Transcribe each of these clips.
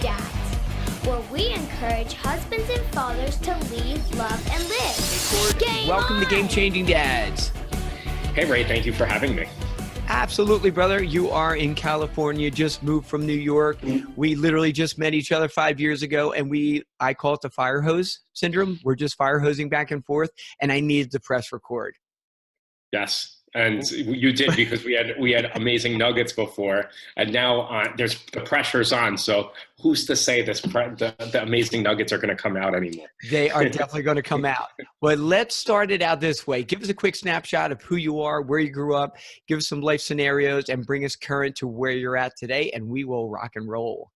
Dads, where we encourage husbands and fathers to lead, love, and live. Welcome to Game Changing Dads. Hey, Ray, thank you for having me. Absolutely, brother. You are in California, just moved from New York. We literally just met each other 5 years ago, and I call it the fire hose syndrome. We're just fire hosing back and forth, and I needed to press record. Yes. And you did, because we had amazing nuggets before, and now there's the pressure's on. So who's to say the amazing nuggets are going to come out anymore? They are definitely going to come out. But let's start it out this way. Give us a quick snapshot of who you are, where you grew up, give us some life scenarios, and bring us current to where you're at today, and we will rock and roll.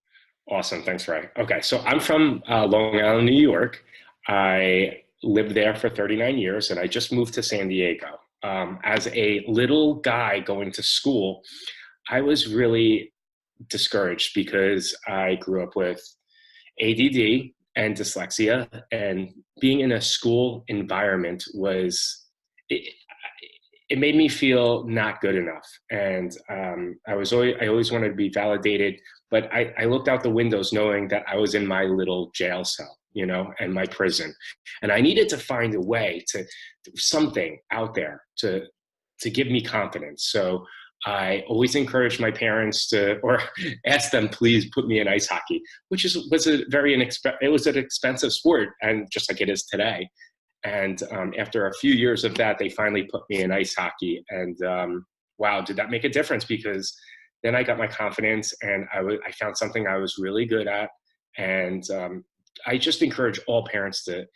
Awesome. Thanks, Ray. Okay. So I'm from Long Island, New York. I lived there for 39 years, and I just moved to San Diego. As a little guy going to school, I was really discouraged because I grew up with ADD and dyslexia, and being in a school environment it made me feel not good enough. And I always wanted to be validated, but I looked out the windows knowing that I was in my little jail cell, and my prison. And I needed to find a way to something out there to give me confidence. So I always encouraged my parents or ask them, please put me in ice hockey, which was an expensive sport, and just like it is today. And after a few years of that, they finally put me in ice hockey. And wow, did that make a difference? Because then I got my confidence, and I found something I was really good at. And I just encourage all parents to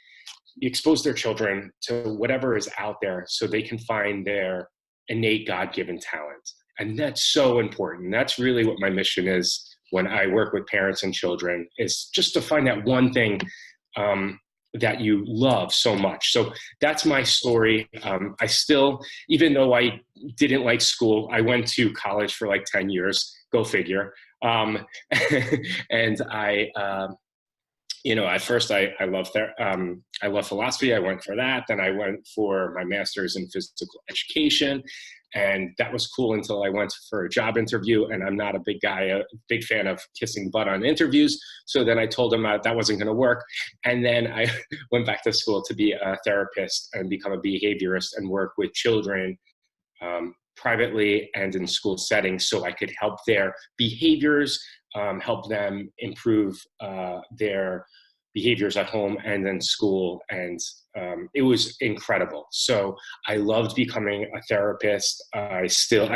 expose their children to whatever is out there so they can find their innate God-given talent. And that's so important. That's really what my mission is when I work with parents and children, is just to find that one thing that you love so much. So that's my story. I still, even though I didn't like school, I went to college for like 10 years, go figure. And at first I love philosophy. I went for that. Then I went for my master's in physical education. And that was cool until I went for a job interview. And I'm not a big fan of kissing butt on interviews. So then I told him that wasn't going to work. And then I went back to school to be a therapist and become a behaviorist and work with children privately and in school settings, so I could help their behaviors, help them improve their behaviors at home and in school. And it was incredible. So I loved becoming a therapist. I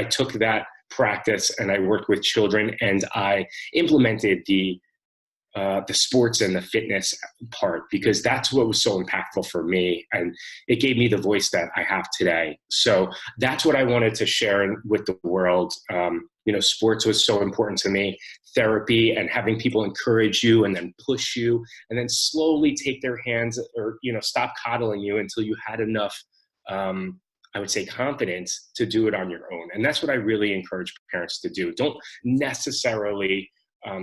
took that practice and I worked with children, and I implemented the sports and the fitness part, because that's what was so impactful for me. And it gave me the voice that I have today. So that's what I wanted to share with the world. Sports was so important to me. Therapy and having people encourage you and then push you and then slowly take their hands, or, stop coddling you until you had enough, I would say, confidence to do it on your own. And that's what I really encourage parents to do. Don't necessarily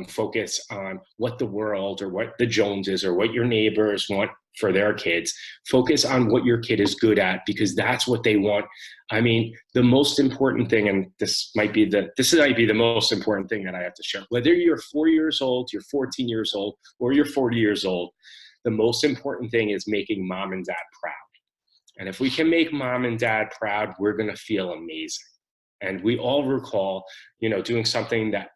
focus on what the world or what the Joneses or what your neighbors want for their kids. Focus on what your kid is good at, because that's what they want. I mean, the most important thing, and this might be the most important thing that I have to share, whether you're 4 years old, you're 14 years old, or you're 40 years old, the most important thing is making mom and dad proud. And if we can make mom and dad proud, we're going to feel amazing. And we all recall, doing something that,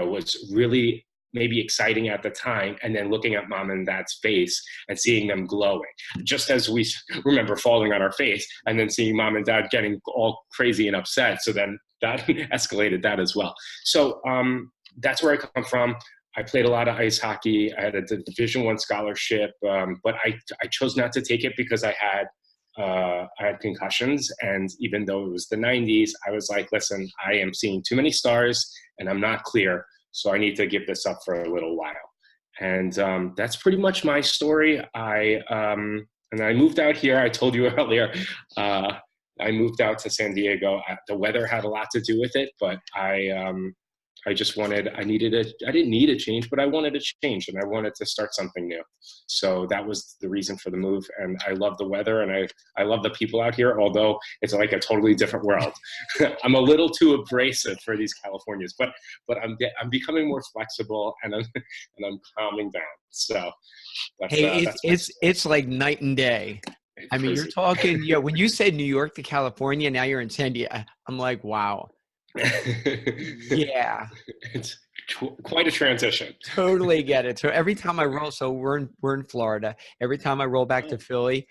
was really maybe exciting at the time, and then looking at mom and dad's face and seeing them glowing, just as we remember falling on our face and then seeing mom and dad getting all crazy and upset. So then that escalated that as well. So that's where I come from. I played a lot of ice hockey. I had a Division I scholarship, but I chose not to take it because I had concussions. And even though it was the 90s, I was like, listen, I am seeing too many stars and I'm not clear. So I need to give this up for a little while. And that's pretty much my story. And I moved out here. I told you earlier, I moved out to San Diego. The weather had a lot to do with it, but I I didn't need a change, but I wanted a change and I wanted to start something new. So that was the reason for the move. And I love the weather and I love the people out here, although it's like a totally different world. I'm a little too abrasive for these Californians, but I'm becoming more flexible and I'm calming down. So Hey, that's it's like night and day. I mean, you're talking, when you said New York to California, now you're in San Diego. I'm like, wow. Yeah. It's quite a transition. Totally get it. So every time I roll, so we're in Florida. Every time I roll back to Philly,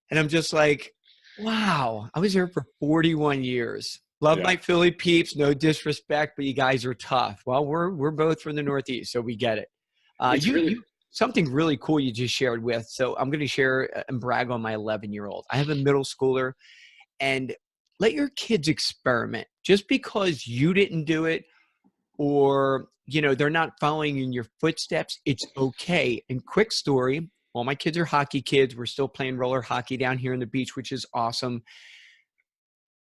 and I'm just like, wow, I was here for 41 years. Love my Philly peeps, no disrespect, but you guys are tough. Well, we're both from the Northeast, so we get it. Something really cool you just shared with. So I'm going to share and brag on my 11-year-old. I have a middle schooler, and let your kids experiment. Just because you didn't do it or, they're not following in your footsteps, it's okay. And quick story, all my kids are hockey kids. We're still playing roller hockey down here on the beach, which is awesome.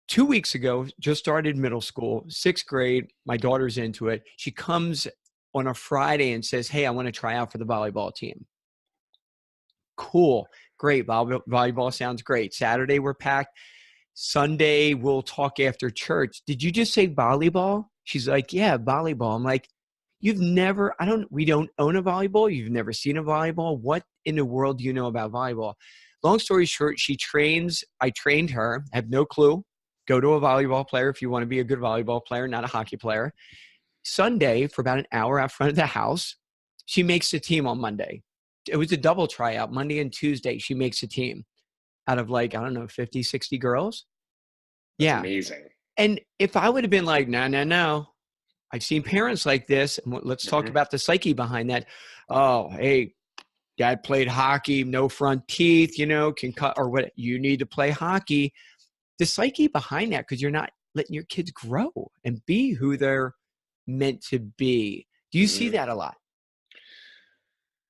2 weeks ago, just started middle school, 6th grade. My daughter's into it. She comes on a Friday and says, hey, I want to try out for the volleyball team. Cool. Great. Volleyball sounds great. Saturday, we're packed. Sunday, we'll talk after church. Did you just say volleyball? She's like, yeah, volleyball. I'm like, we don't own a volleyball. You've never seen a volleyball. What in the world do you know about volleyball? Long story short, she trains. I trained her. I have no clue. Go to a volleyball player if you want to be a good volleyball player, not a hockey player. Sunday, for about an hour out front of the house, she makes the team on Monday. It was a double tryout, Monday and Tuesday. She makes a team out of 50, 60 girls. That's amazing. And if I would have been like, no, I've seen parents like this. And let's talk about the psyche behind that. Oh, hey, dad played hockey, no front teeth, can cut or what. You need to play hockey. The psyche behind that, because you're not letting your kids grow and be who they're meant to be. Do you see that a lot?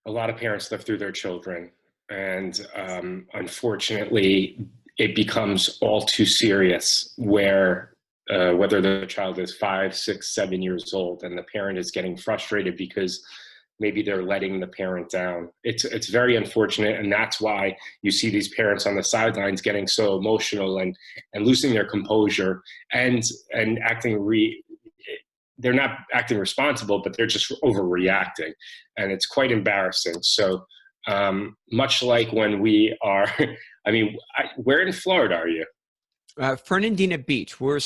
A lot of parents live through their children. And unfortunately, it becomes all too serious where whether the child is 5, 6, 7 years old and the parent is getting frustrated because maybe they're letting the parent down. It's very unfortunate. And that's why you see these parents on the sidelines getting so emotional and losing their composure and acting they're not acting responsible, but they're just overreacting. And it's quite embarrassing. So much like when we are, where in Florida are you? Fernandina Beach. We're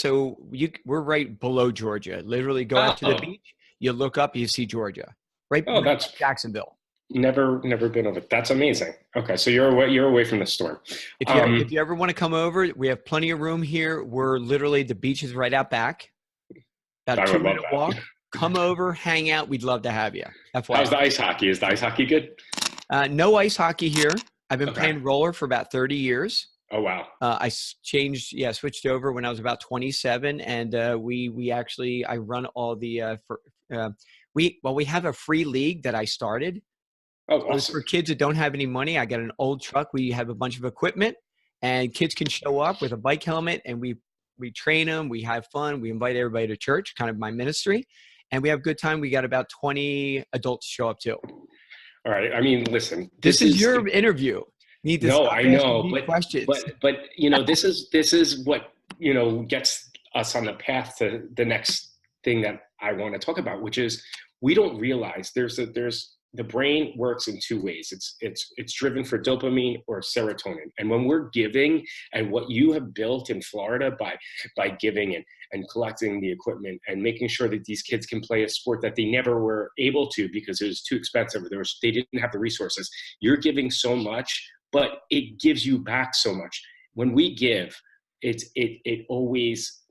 right below Georgia. Literally go out to the beach, you look up, you see Georgia. Right. Oh, that's Jacksonville. Never been over. That's amazing. Okay, so you're away from the storm. If you ever want to come over, we have plenty of room here. We're literally, the beach is right out back. About a 2-minute walk. Come over, hang out. We'd love to have you. How's the ice hockey? Is the ice hockey good? No ice hocky here. I've been playing roller for about 30 years. Oh, wow. I switched over when I was about 27, and I run all the we have a free league that I started. Oh, awesome. For kids that don't have any money. I got an old truck. We have a bunch of equipment, and kids can show up with a bike helmet, and we train them. We have fun. We invite everybody to church, kind of my ministry, and we have a good time. We got about 20 adults show up too. All right. Listen. This is your interview. I know, questions. But this is what gets us on the path to the next thing that I want to talk about, which is we don't realize the brain works in 2 ways. It's driven for dopamine or serotonin. And when we're giving, and what you have built in Florida by giving and collecting the equipment and making sure that these kids can play a sport that they never were able to because it was too expensive, they didn't have the resources. You're giving so much, but it gives you back so much. When we give, it always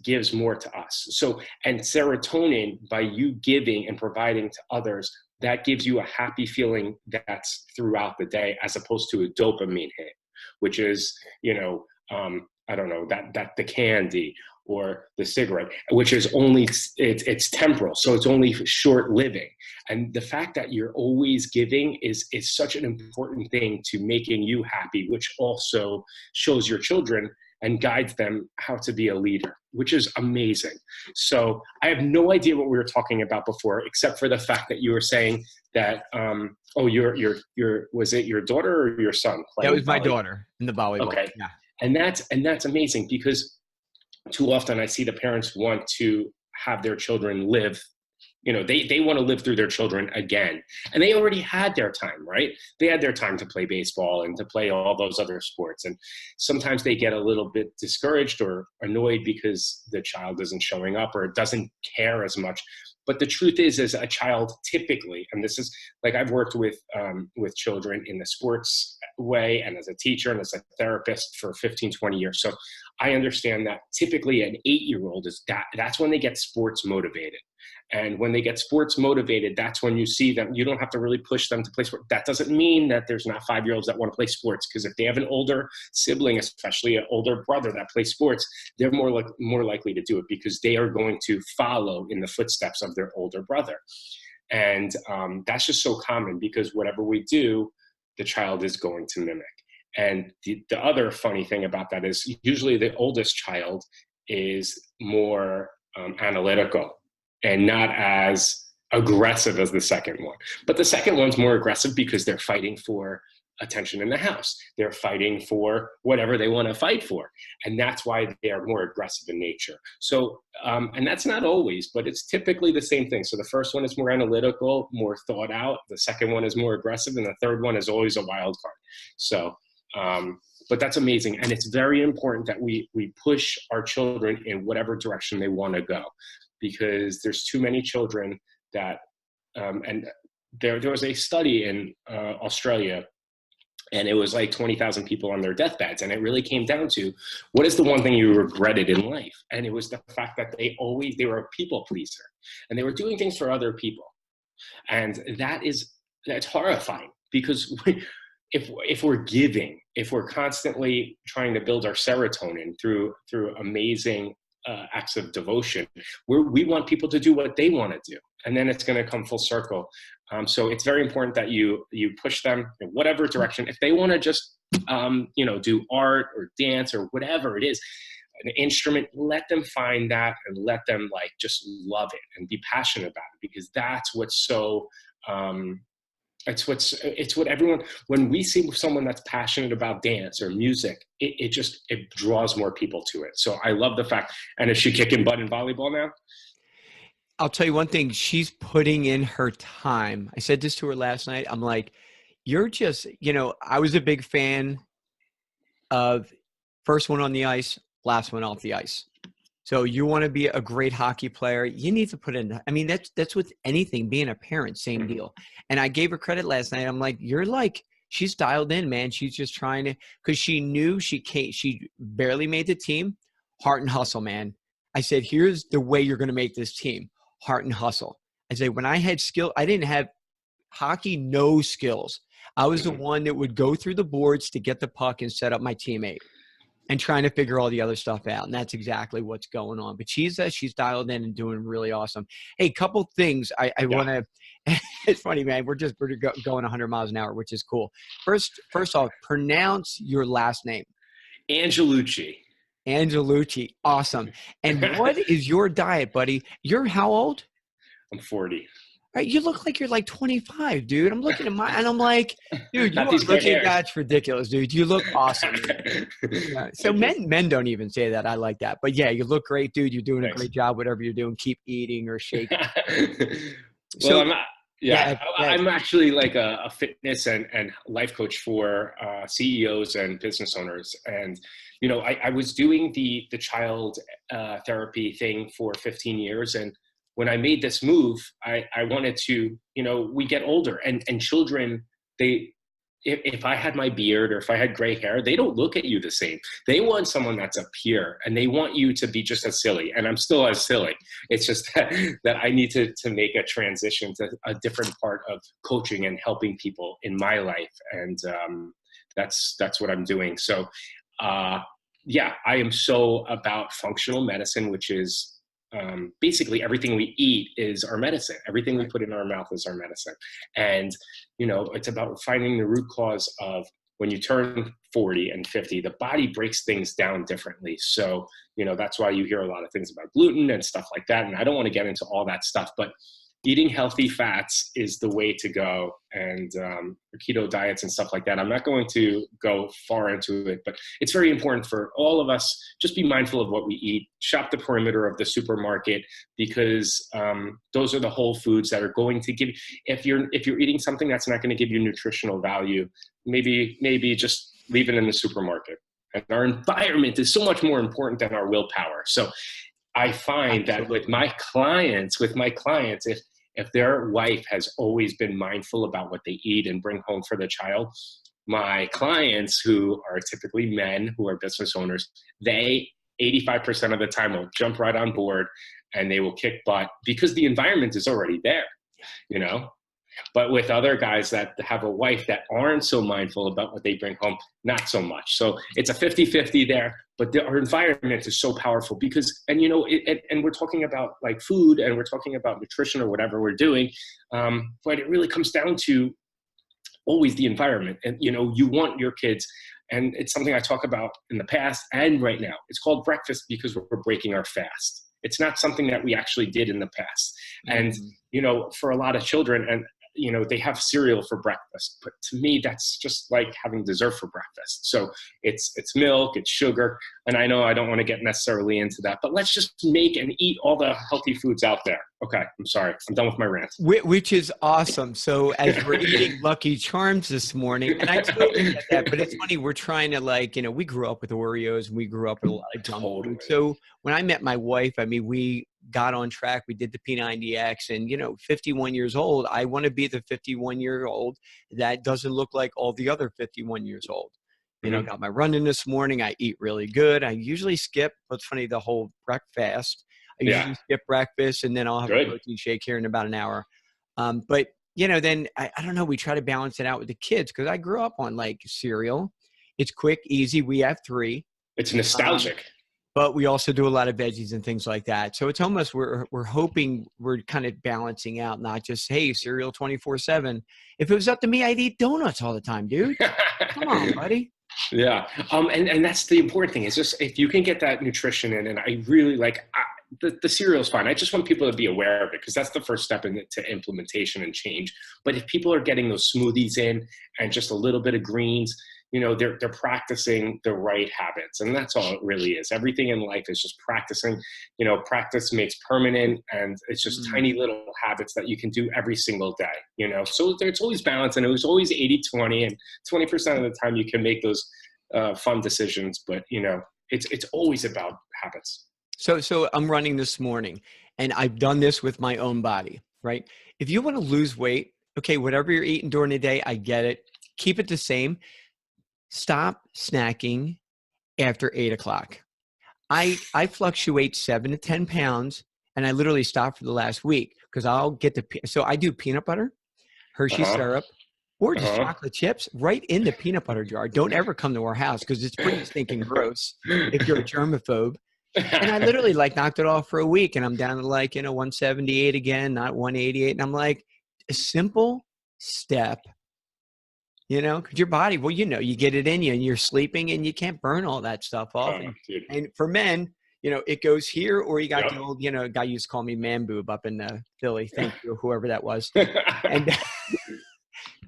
gives more to us. So, and serotonin, by you giving and providing to others, that gives you a happy feeling that's throughout the day, as opposed to a dopamine hit, which is, that the candy or the cigarette, which is only, it's temporal. So it's only short living. And the fact that you're always giving is such an important thing to making you happy, which also shows your children and guides them how to be a leader, which is amazing. So I have no idea what we were talking about before, except for the fact that you were saying that, was it your daughter or your son? That was my daughter in the volleyball. Okay. Yeah. And that's amazing, because too often I see the parents want to have their children live, they want to live through their children again. And they already had their time, right? They had their time to play baseball and to play all those other sports. And sometimes they get a little bit discouraged or annoyed because the child isn't showing up or doesn't care as much. But the truth is, as a child, typically, and this is like, I've worked with children in the sports way and as a teacher and as a therapist for 15, 20 years. So I understand that typically an 8-year-old that's when they get sports motivated. And when they get sports motivated, that's when you see them. You don't have to really push them to play sport. That doesn't mean that there's not 5-year-olds that want to play sports, because if they have an older sibling, especially an older brother that plays sports, they're more likely to do it, because they are going to follow in the footsteps of their older brother. And that's just so common, because whatever we do, the child is going to mimic. And the other funny thing about that is usually the oldest child is more analytical and not as aggressive as the second one. But the second one's more aggressive because they're fighting for attention in the house. They're fighting for whatever they want to fight for. And that's why they are more aggressive in nature. So, and that's not always, but it's typically the same thing. So the first one is more analytical, more thought out. The second one is more aggressive. And the third one is always a wild card. So, but that's amazing. And it's very important that we push our children in whatever direction they want to go, because there's too many children that, and there was a study in Australia, and it was like 20,000 people on their deathbeds. And it really came down to, what is the one thing you regretted in life? And it was the fact that they were a people pleaser, and they were doing things for other people. And that's horrifying, because if we're giving, if we're constantly trying to build our serotonin through amazing acts of devotion, we want people to do what they want to do, and then it's going to come full circle. So it's very important that you push them in whatever direction. If they want to just do art or dance or whatever it is, an instrument, let them find that, and let them just love it and be passionate about it, because that's what's so it's what everyone, when we see someone that's passionate about dance or music, it draws more people to it. So I love the fact. And is she kicking butt in volleyball now? I'll tell you one thing, she's putting in her time. I said this to her last night. I'm like, you're just, I was a big fan of first one on the ice, last one off the ice. So you want to be a great hockey player, you need to put in, that's with anything, being a parent, same deal. And I gave her credit last night. I'm like, she's dialed in, man. She's just trying to, because she knew she barely made the team. Heart and hustle, man. I said, here's the way you're going to make this team. Heart and hustle. I said, when I had skill, I didn't have hockey, no skills. I was the one that would go through the boards to get the puck and set up my teammate, and trying to figure all the other stuff out. And that's exactly what's going on. But she's dialed in and doing really awesome. Hey, couple things I want to – it's funny, man. We're going 100 miles an hour, which is cool. First off, pronounce your last name. Angelucci. Angelucci. Awesome. And what is your diet, buddy? You're how old? I'm 40. Right, you look like you're like 25, dude. I'm looking at and I'm like, dude, you are looking, that's ridiculous, dude. You look awesome. Yeah. So men don't even say that. I like that. But yeah, you look great, dude. You're doing a great job, whatever you're doing. Keep eating or shaking. Well, I'm actually like a fitness and life coach for CEOs and business owners. And, I was doing the child therapy thing for 15 years. And when I made this move, I wanted to, we get older and children, if I had my beard or if I had gray hair, they don't look at you the same. They want someone that's a peer, and they want you to be just as silly. And I'm still as silly. It's just that I need to make a transition to a different part of coaching and helping people in my life. And that's what I'm doing. So I am so about functional medicine, which is, basically everything we eat is our medicine. Everything we put in our mouth is our medicine. And, it's about finding the root cause of when you turn 40 and 50, the body breaks things down differently. So, that's why you hear a lot of things about gluten and stuff like that. And I don't want to get into all that stuff, but eating healthy fats is the way to go. And keto diets and stuff like that. I'm not going to go far into it, but it's very important for all of us. Just be mindful of what we eat. Shop the perimeter of the supermarket, because those are the whole foods that are going to give. If you're eating something that's not going to give you nutritional value, maybe just leave it in the supermarket. And our environment is so much more important than our willpower. So I find that with my clients, if their wife has always been mindful about what they eat and bring home for the child, my clients, who are typically men who are business owners, they 85% of the time will jump right on board and they will kick butt because the environment is already there, But with other guys that have a wife that aren't so mindful about what they bring home, not so much. So it's a 50-50 there, but our environment is so powerful because, and we're talking about like food and we're talking about nutrition or whatever we're doing. But it really comes down to always the environment. And, you want your kids, and it's something I talk about in the past and right now. It's called breakfast because we're breaking our fast. It's not something that we actually did in the past. And, for a lot of children, and they have cereal for breakfast, but to me, that's just like having dessert for breakfast. So it's milk, it's sugar. And I know I don't want to get necessarily into that, but let's just make and eat all the healthy foods out there. Okay. I'm sorry. I'm done with my rant. Which is awesome. So as we're eating Lucky Charms this morning, and I totally get that, but it's funny, we're trying to we grew up with Oreos and we grew up with a lot of junk food. So when I met my wife, we got on track. We did the P90X and, 51 years old, I want to be the 51-year-old that doesn't look like all the other 51 years old. Got my running this morning. I eat really good. I usually skip, what's funny, the whole breakfast. I usually skip breakfast and then I'll have a protein shake here in about an hour. But then I don't know, we try to balance it out with the kids because I grew up on like cereal. It's quick, easy. We have 3. It's nostalgic. But we also do a lot of veggies and things like that. So it's almost, we're hoping we're kind of balancing out, not just, hey, cereal 24/7. If it was up to me, I'd eat donuts all the time, dude. Come on, buddy. Yeah. And that's the important thing is just, if you can get that nutrition in, and I really the cereal is fine. I just want people to be aware of it because that's the first step into implementation and change. But if people are getting those smoothies in and just a little bit of greens, they're practicing the right habits. And that's all it really is. Everything in life is just practicing. Practice makes permanent, and it's just tiny little habits that you can do every single day, So it's always balance, and it was always 80-20, and 20% of the time you can make those fun decisions. But, it's always about habits. So I'm running this morning, and I've done this with my own body, right? If you want to lose weight, okay, whatever you're eating during the day, I get it. Keep it the same. Stop snacking after 8 o'clock. I fluctuate 7 to 10 pounds, and I literally stopped for the last week because I'll get so I do peanut butter, Hershey syrup, or just chocolate chips right in the peanut butter jar. Don't ever come to our house because it's pretty stinking gross if you're a germaphobe. And I literally knocked it off for a week, and I'm down to 178 again, not 188. And I'm like, a simple step. Because your body, you get it in you and you're sleeping and you can't burn all that stuff off. And for men, it goes here, or you got the old, a guy used to call me man boob up in Philly. Thank you, whoever that was. And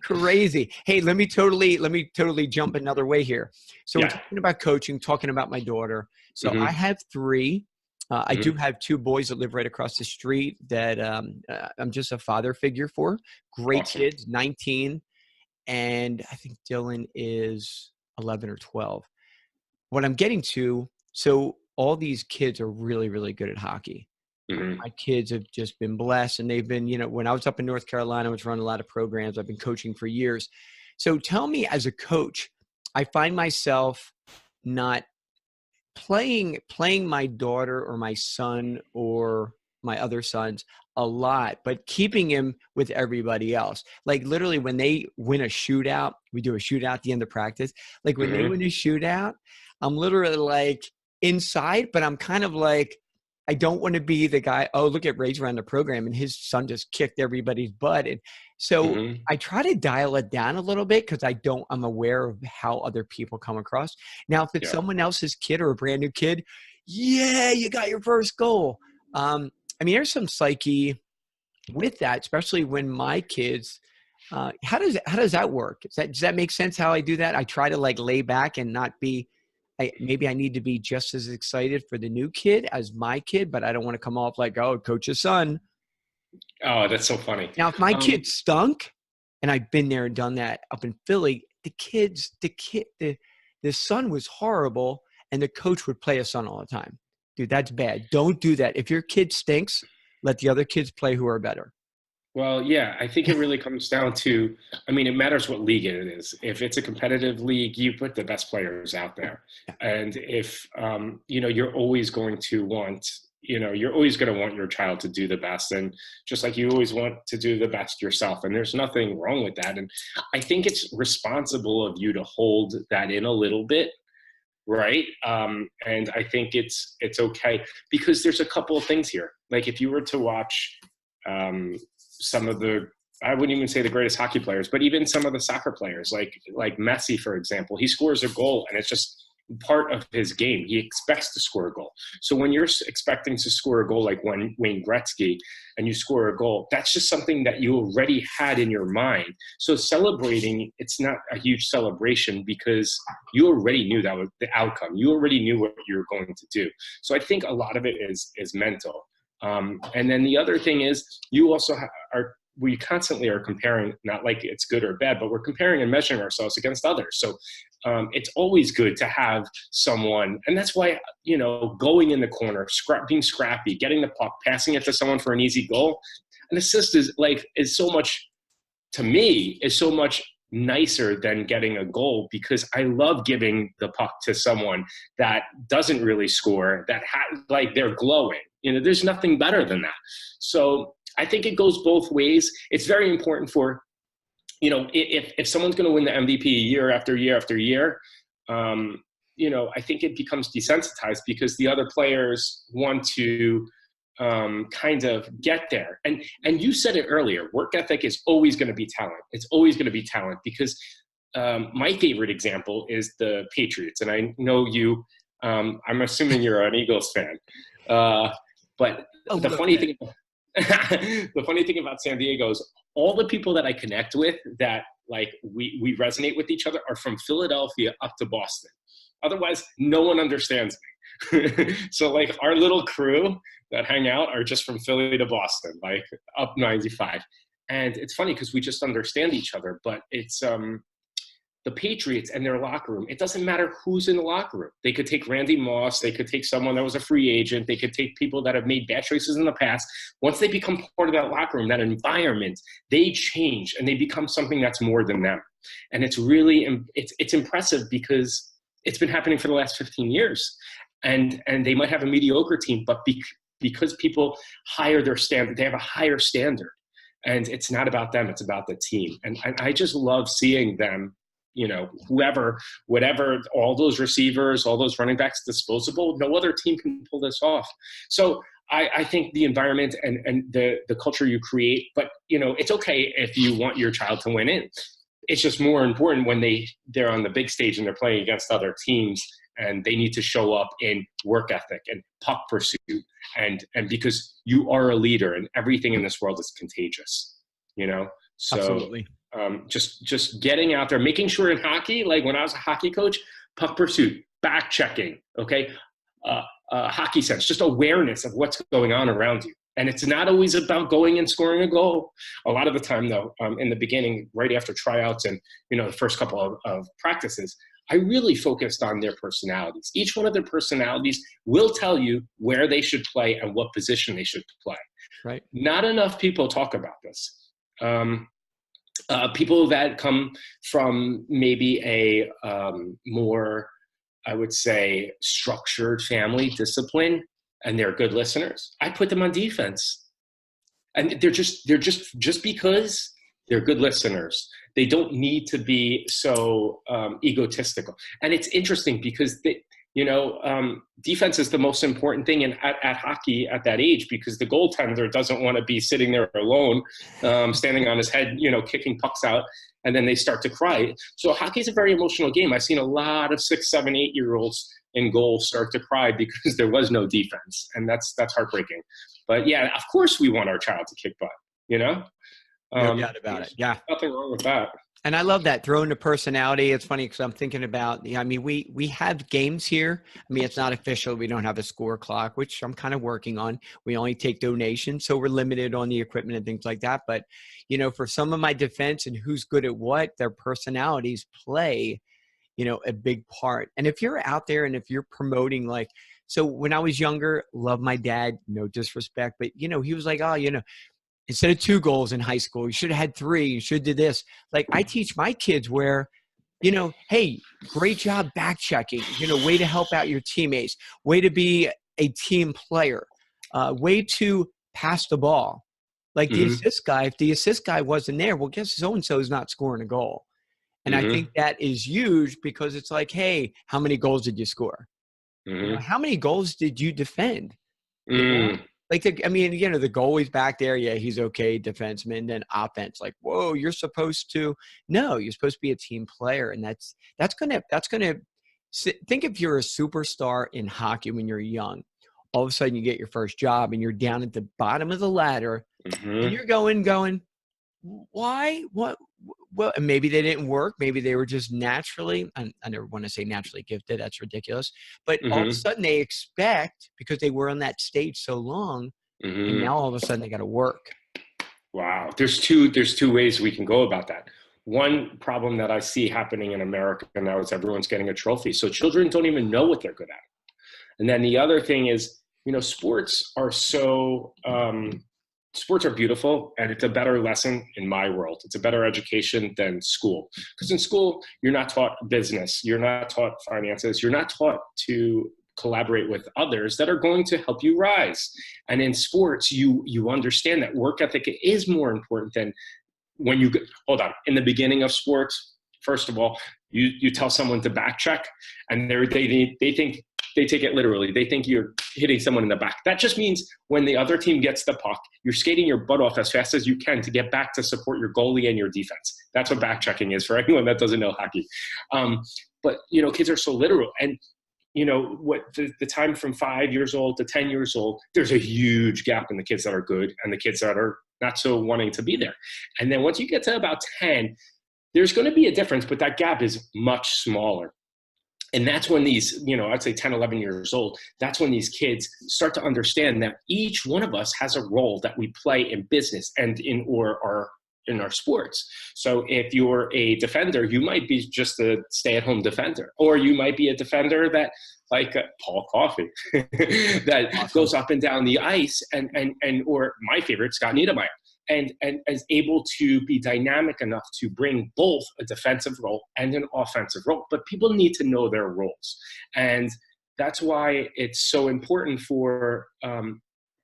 crazy. Hey, let me totally jump another way here. So we're talking about coaching, talking about my daughter. So I have 3. I do have 2 boys that live right across the street that I'm just a father figure for. Great kids, 19. And I think Dylan is 11 or 12. What I'm getting to, so all these kids are really, really good at hockey. My kids have just been blessed, and they've been, when I was up in North Carolina, I was running a lot of programs. I've been coaching for years. So tell me, as a coach, I find myself not playing my daughter or my son or my other sons a lot, but keeping him with everybody else. Literally when they win a shootout, we do a shootout at the end of practice. When they win a shootout, I'm literally inside, but I'm kind of I don't want to be the guy, oh, look at Ray's around the program and his son just kicked everybody's butt. And so I try to dial it down a little bit because I'm aware of how other people come across. Now, if it's someone else's kid or a brand new kid, yeah, you got your first goal. I mean, there's some psyche with that, especially when my kids, how does that work? Does that make sense how I do that? I try to like lay back and not be, maybe I need to be just as excited for the new kid as my kid, but I don't want to come off like, oh, coach's son. Oh, that's so funny. Now, if my kid stunk, and I've been there and done that up in Philly, the son was horrible, and the coach would play his son all the time. Dude, that's bad. Don't do that. If your kid stinks, let the other kids play who are better. Well, yeah, I think it really comes down to, I mean, it matters what league it is. If it's a competitive league, you put the best players out there. And if, you're always going to want, you're always going to want your child to do the best. And just like you always want to do the best yourself. And there's nothing wrong with that. And I think it's responsible of you to hold that in a little bit. Right. And I think it's okay because there's a couple of things here. Like if you were to watch, some of the, I wouldn't even say the greatest hockey players, but even some of the soccer players, like Messi, for example, he scores a goal and it's just part of his game. He expects to score a goal. So when you're expecting to score a goal like Wayne Gretzky and you score a goal, that's just something that you already had in your mind. So celebrating, it's not a huge celebration because you already knew that was the outcome. You already knew what you were going to do. So I think a lot of it is mental. And then the other thing is you also we constantly are comparing, not like it's good or bad, but we're comparing and measuring ourselves against others. So it's always good to have someone, and that's why, going in the corner, being scrappy, getting the puck, passing it to someone for an easy goal. An assist is so much, to me, is so much nicer than getting a goal because I love giving the puck to someone that doesn't really score, that they're glowing. There's nothing better than that. So I think it goes both ways. It's very important for, if someone's going to win the MVP year after year after year, I think it becomes desensitized because the other players want to kind of get there. And you said it earlier, work ethic is always going to be talent. It's always going to be talent because my favorite example is the Patriots. And I know you, I'm assuming you're an Eagles fan. But the funny thing about San Diego is all the people that I connect with that we resonate with each other are from Philadelphia up to Boston. Otherwise, no one understands me. So our little crew that hang out are just from Philly to Boston, up 95. And it's funny because we just understand each other, but it's the Patriots and their locker room. It doesn't matter who's in the locker room. They could take Randy Moss. They could take someone that was a free agent. They could take people that have made bad choices in the past. Once they become part of that locker room, that environment, they change and they become something that's more than them. And it's really, it's impressive because it's been happening for the last 15 years. And they might have a mediocre team, but because people hire their standard, they have a higher standard. And it's not about them, it's about the team. And I just love seeing them, whoever, whatever, all those receivers, all those running backs disposable, no other team can pull this off. So I think the environment and the culture you create, but it's okay if you want your child to win it. It's just more important when they're on the big stage and they're playing against other teams and they need to show up in work ethic and puck pursuit and because you are a leader and everything in this world is contagious, So Absolutely. Just getting out there, making sure in hockey, like when I was a hockey coach, puck pursuit, back checking, okay, hockey sense, just awareness of what's going on around you. And it's not always about going and scoring a goal. A lot of the time, though, in the beginning, right after tryouts and the first couple of practices, I really focused on their personalities. Each one of their personalities will tell you where they should play and what position they should play. Right. Not enough people talk about this. People that come from maybe a more, I would say, structured family discipline, and they're good listeners, I put them on defense. And they're just because they're good listeners. They don't need to be so egotistical. And it's interesting because defense is the most important thing at hockey at that age, because the goaltender doesn't want to be sitting there alone, standing on his head, kicking pucks out, and then they start to cry. So hockey is a very emotional game. I've seen a lot of 6, 7, 8-year-olds in goal start to cry because there was no defense, and that's heartbreaking. But yeah, of course we want our child to kick butt, No doubt about it. Yeah. Nothing wrong with that. And I love that, throwing the personality. It's funny because I'm thinking about, we have games here. It's not official. We don't have a score clock, which I'm kind of working on. We only take donations, so we're limited on the equipment and things like that. But, for some of my defense and who's good at what, their personalities play, a big part. And if you're out there and if you're promoting, so when I was younger, love my dad, no disrespect, but, he was like, instead of 2 goals in high school, you should have had 3. You should do this. I teach my kids where, hey, great job back checking, way to help out your teammates, way to be a team player, way to pass the ball. The assist guy, if the assist guy wasn't there, well, guess so-and-so is not scoring a goal. And I think that is huge, because it's hey, how many goals did you score? How many goals did you defend? The goalie's back there. Yeah, he's okay. Defenseman, then offense. Whoa, you're supposed to. No, you're supposed to be a team player, and that's gonna. Think if you're a superstar in hockey when you're young, all of a sudden you get your first job and you're down at the bottom of the ladder, and you're going. Why? What? Well, and maybe they didn't work. Maybe they were just naturally, I never want to say naturally gifted. That's ridiculous. But all of a sudden they expect, because they were on that stage so long, and now all of a sudden they got to work. Wow. There's two ways we can go about that. One problem that I see happening in America now is everyone's getting a trophy. So children don't even know what they're good at. And then the other thing is, sports are sports are beautiful, and it's a better lesson in my world. It's a better education than school. Because in school, you're not taught business. You're not taught finances. You're not taught to collaborate with others that are going to help you rise. And in sports, you understand that work ethic is more important than when you hold on. In the beginning of sports, first of all, you tell someone to back check, and they think they take it literally. They think you're hitting someone in the back. That just means when the other team gets the puck, you're skating your butt off as fast as you can to get back to support your goalie and your defense. That's what back checking is for anyone that doesn't know hockey. But kids are so literal. And what the time from 5 years old to 10 years old, there's a huge gap in the kids that are good and the kids that are not so wanting to be there. And then once you get to about 10, there's going to be a difference, but that gap is much smaller. And that's when these, I'd say 10, 11 years old, that's when these kids start to understand that each one of us has a role that we play in business and in our sports. So if you're a defender, you might be just a stay-at-home defender, or you might be a defender that, like Paul Coffey, that goes up and down the ice, and or my favorite, Scott Niedermayer, and is able to be dynamic enough to bring both a defensive role and an offensive role. But people need to know their roles. And that's why it's so important for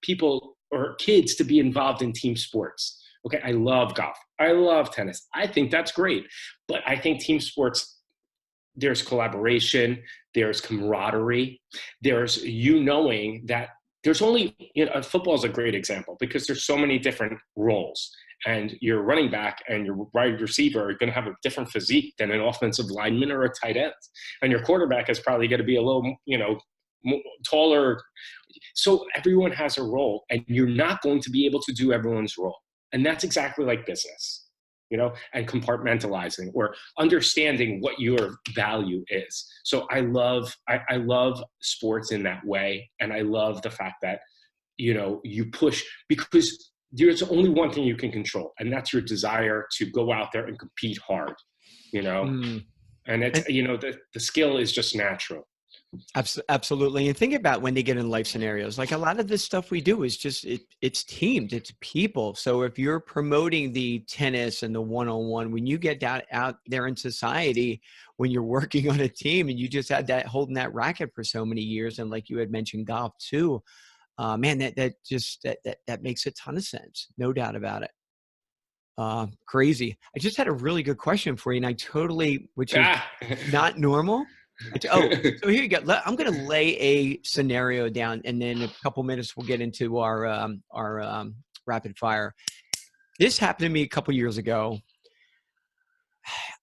people or kids to be involved in team sports. Okay, I love golf. I love tennis. I think that's great. But I think team sports, there's collaboration, there's camaraderie, there's knowing that there's only, football is a great example because there's so many different roles, and your running back and your wide receiver are going to have a different physique than an offensive lineman or a tight end. And your quarterback is probably going to be a little, taller. So everyone has a role, and you're not going to be able to do everyone's role. And that's exactly like business, and compartmentalizing or understanding what your value is. So I love sports in that way. And I love the fact that, you push, because there's only one thing you can control, and that's your desire to go out there and compete hard, and it's, the skill is just natural. Absolutely. And think about when they get in life scenarios, like a lot of this stuff we do is just, it's teamed, it's people. So if you're promoting the tennis and the one-on-one, when you get out there in society, when you're working on a team and you just had that holding that racket for so many years, and like you had mentioned golf too, man, that makes a ton of sense. No doubt about it. Crazy. I just had a really good question for you, and which is not normal. Oh, so here you go. I'm going to lay a scenario down, and then in a couple minutes we'll get into our rapid fire. This happened to me a couple years ago.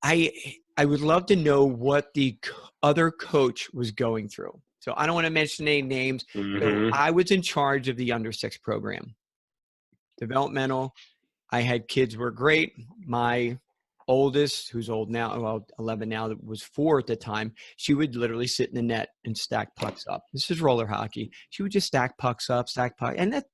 I would love to know what the other coach was going through. So I don't want to mention any names. So I was in charge of the under 6 program, developmental. I had kids who were great. My oldest, who's old now, well, 11 now, that was 4 at the time, she would literally sit in the net and stack pucks up. This is roller hockey. She would just stack pucks up, and that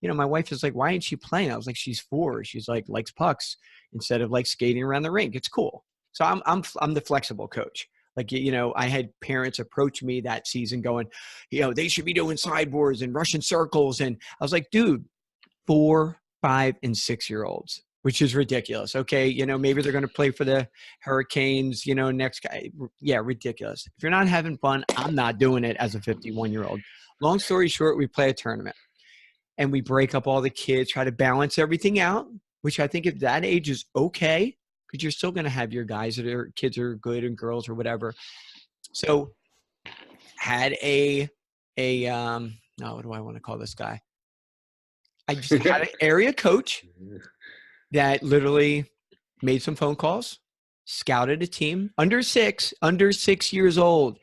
my wife is like, why ain't she playing? I was like, she's 4. She's like, likes pucks instead of like skating around the rink. It's cool. So I'm the flexible coach. Like, I had parents approach me that season going, they should be doing sideboards and Russian circles. And I was like, dude, 4, 5, and 6-year-olds, which is ridiculous. Okay. Maybe they're going to play for the Hurricanes, next guy. Yeah. Ridiculous. If you're not having fun, I'm not doing it as a 51-year-old. Long story short, we play a tournament and we break up all the kids, try to balance everything out, which I think at that age is okay, because you're still going to have your guys that are kids are good and girls or whatever. So had what do I want to call this guy? I just had an area coach that literally made some phone calls, scouted a team under 6 years old,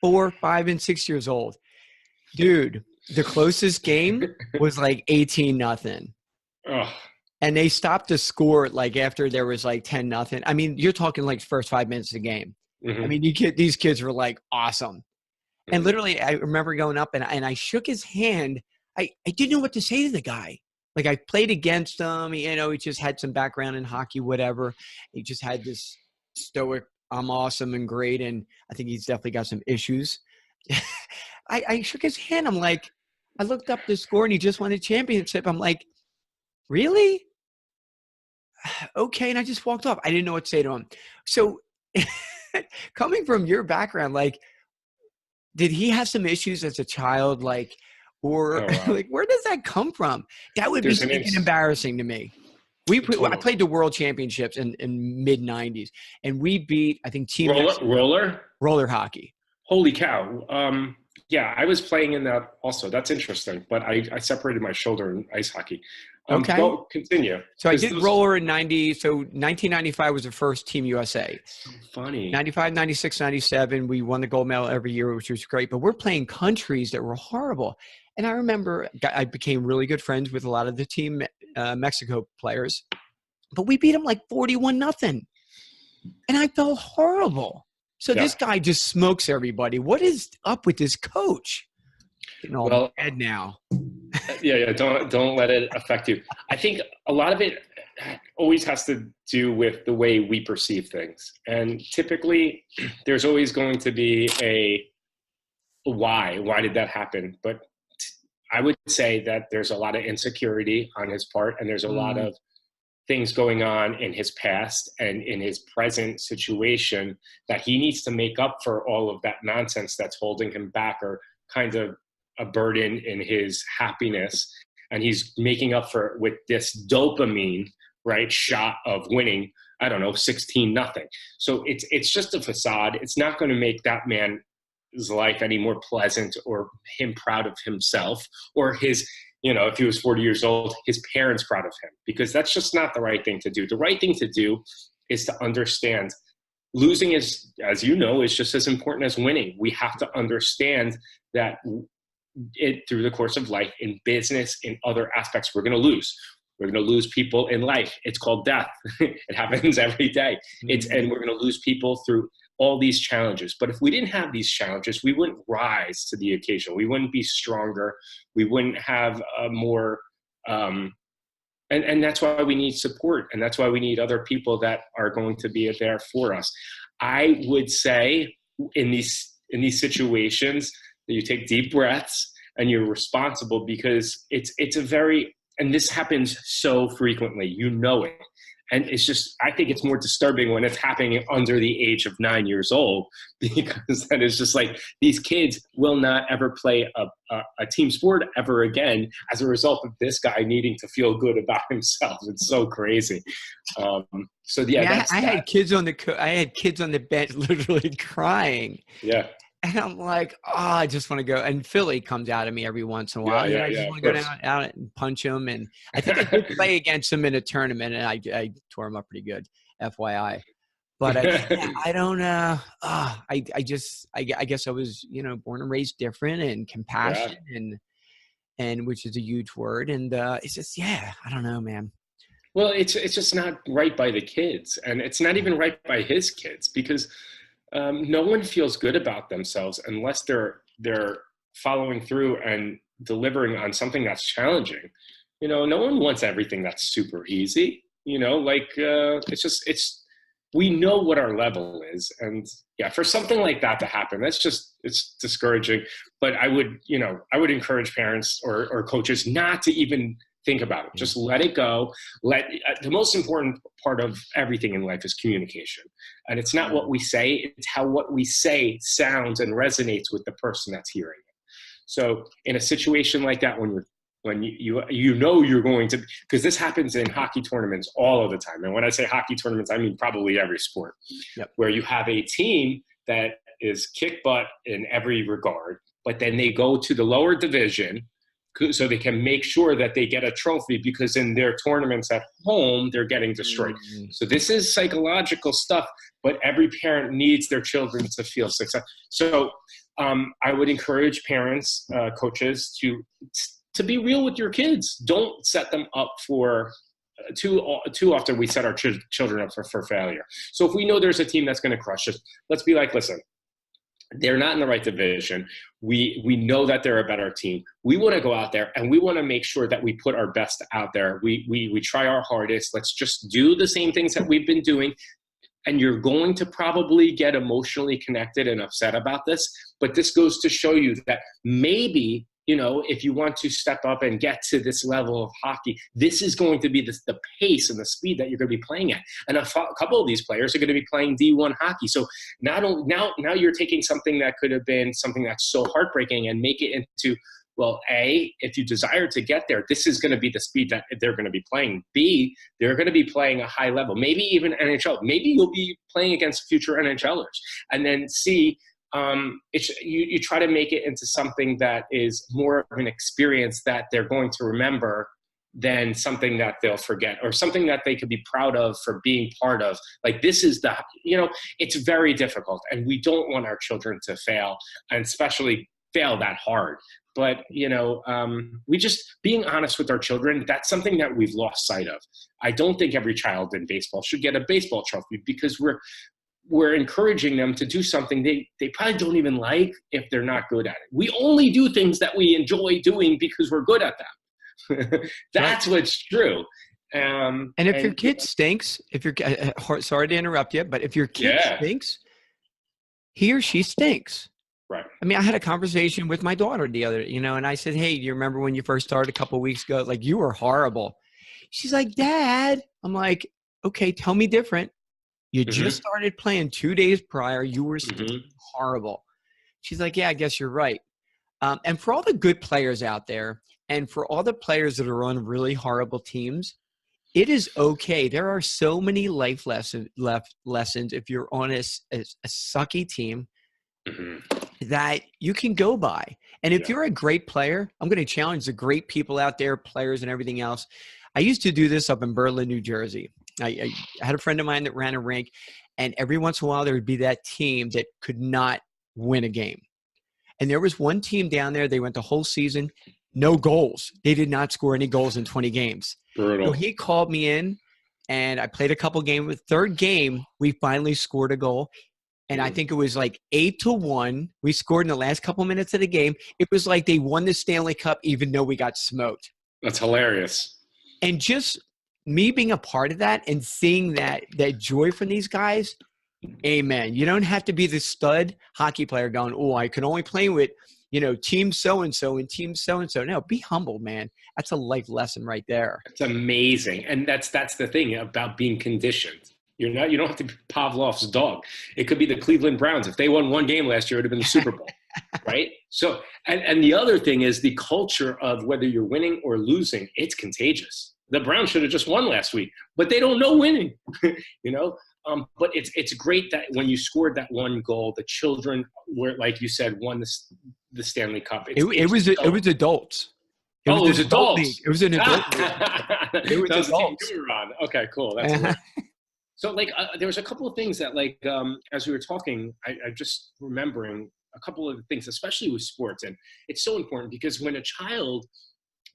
4, 5, and 6 years old. Dude, the closest game was like 18-0. Oh. And they stopped the score like after there was like 10-0. I mean, you're talking like first 5 minutes of the game. Mm-hmm. I mean, these kids were like awesome. And literally, I remember going up and I shook his hand. I didn't know what to say to the guy. Like, I played against him. He just had some background in hockey, whatever. He just had this stoic, I'm awesome and great. And I think he's definitely got some issues. I shook his hand. I'm like, I looked up the score and he just won a championship. I'm like, really? Okay. And I just walked off. I didn't know what to say to him. So coming from your background, like, did he have some issues as a child? Like, or like, where does that come from? That would be embarrassing to me. I played the world championships in mid 90s and we beat, I think, team roller hockey. Holy cow. Yeah, I was playing in that also. That's interesting. But I separated my shoulder in ice hockey. Okay. Well, continue. So I did roller in 90. So 1995 was the first Team USA. So funny. 95, 96, 97. We won the gold medal every year, which was great. But we're playing countries that were horrible. And I remember I became really good friends with a lot of the Team Mexico players. But we beat them like 41-0. And I felt horrible. So this guy just smokes everybody. What is up with this coach? Getting all mad now. Yeah. Don't let it affect you. I think a lot of it always has to do with the way we perceive things. And typically there's always going to be a why. Why did that happen? But I would say that there's a lot of insecurity on his part, and there's a lot of things going on in his past and in his present situation that he needs to make up for all of that nonsense that's holding him back, or kind of a burden in his happiness. And he's making up for it with this dopamine, right, shot of winning, 16-0. So it's just a facade. It's not going to make that man's life any more pleasant or him proud of himself, or his, if he was 40 years old, his parents proud of him, because that's just not the right thing to do. The right thing to do is to understand losing is, as you know, is just as important as winning. We have to understand that through the course of life, in business, in other aspects, we're going to lose. We're going to lose people in life. It's called death. It happens every day. And we're going to lose people through all these challenges. But if we didn't have these challenges, we wouldn't rise to the occasion. We wouldn't be stronger. We wouldn't have more, and that's why we need support. And that's why we need other people that are going to be there for us. I would say in these situations that you take deep breaths and you're responsible, because it's a very and this happens so frequently, you know it. And it's just, I think it's more disturbing when it's happening under the age of 9 years old, because then it's just like these kids will not ever play a team sport ever again as a result of this guy needing to feel good about himself. It's so crazy. So yeah, I had kids on the bench literally crying. Yeah. And I'm like, oh, I just want to go. And Philly comes out of me every once in a while. I just want to go out and punch him. And I think I did play against him in a tournament, and I tore him up pretty good, FYI. But I don't. I guess I was, born and raised different, and compassion, and which is a huge word. And it's just, I don't know, man. Well, it's just not right by the kids, and it's not even right by his kids, because no one feels good about themselves unless they're following through and delivering on something that's challenging. No one wants everything that's super easy. We know what our level is, and for something like that to happen, it's discouraging. But I would encourage parents or coaches not to even think about it. Just let it go. The most important part of everything in life is communication. And it's not what we say, it's how what we say sounds and resonates with the person that's hearing it. So in a situation like that, when you're going to, because this happens in hockey tournaments all of the time. And when I say hockey tournaments, I mean probably every sport, where you have a team that is kick butt in every regard, but then they go to the lower division so they can make sure that they get a trophy, because in their tournaments at home, they're getting destroyed. Mm-hmm. So this is psychological stuff, but every parent needs their children to feel success. So I would encourage parents, coaches to be real with your kids. Don't set them up for too often we set our children up for failure. So if we know there's a team that's going to crush us, let's be like, listen, they're not in the right division. We know that they're a better team. We want to go out there and we want to make sure that we put our best out there. We try our hardest. Let's just do the same things that we've been doing. And you're going to probably get emotionally connected and upset about this. But this goes to show you that maybe, if you want to step up and get to this level of hockey, this is going to be the pace and the speed that you're going to be playing at. And a couple of these players are going to be playing D1 hockey. So now you're taking something that could have been something that's so heartbreaking and make it into, well, A, if you desire to get there, this is going to be the speed that they're going to be playing. B, they're going to be playing a high level, maybe even NHL. Maybe you'll be playing against future NHLers. And then C, you try to make it into something that is more of an experience that they're going to remember than something that they'll forget, or something that they could be proud of for being part of. Like, this is it's very difficult, and we don't want our children to fail, and especially fail that hard. But, we just being honest with our children, that's something that we've lost sight of. I don't think every child in baseball should get a baseball trophy, because we're encouraging them to do something they probably don't even like if they're not good at it. We only do things that we enjoy doing because we're good at them. That's what's true. And if your kid stinks, sorry to interrupt you, but if your kid stinks, he or she stinks. Right. I mean, I had a conversation with my daughter the other, and I said, hey, do you remember when you first started a couple of weeks ago? Like, you were horrible. She's like, Dad. I'm like, okay, tell me different. You just started playing 2 days prior. You were horrible. She's like, yeah, I guess you're right. And for all the good players out there, and for all the players that are on really horrible teams, it is okay. There are so many life lessons if you're on a sucky team that you can go by. And if you're a great player, I'm going to challenge the great people out there, players and everything else. I used to do this up in Berlin, New Jersey. I had a friend of mine that ran a rink, and every once in a while there would be that team that could not win a game. And there was one team down there, they went the whole season, no goals. They did not score any goals in 20 games. Brutal. So he called me in, and I played a couple games. With third game, we finally scored a goal. And I think it was like 8-1. We scored in the last couple minutes of the game. It was like they won the Stanley Cup even though we got smoked. That's hilarious. And just me being a part of that and seeing that joy from these guys, amen. You don't have to be the stud hockey player going, oh, I can only play with, team so-and-so and team so-and-so. No, be humble, man. That's a life lesson right there. It's amazing. And that's the thing about being conditioned. You don't have to be Pavlov's dog. It could be the Cleveland Browns. If they won one game last year, it would have been the Super Bowl, right? So, and the other thing is the culture of whether you're winning or losing, it's contagious. The Browns should have just won last week, but they don't know winning, but it's great that when you scored that one goal, the children were, like you said, won the Stanley Cup. It was adults. It was adults. League. It was an adult league. It was adults. You were on. Okay, cool. That's cool. So, there was a couple of things that, as we were talking, I just remembering a couple of things, especially with sports. And it's so important because when a child,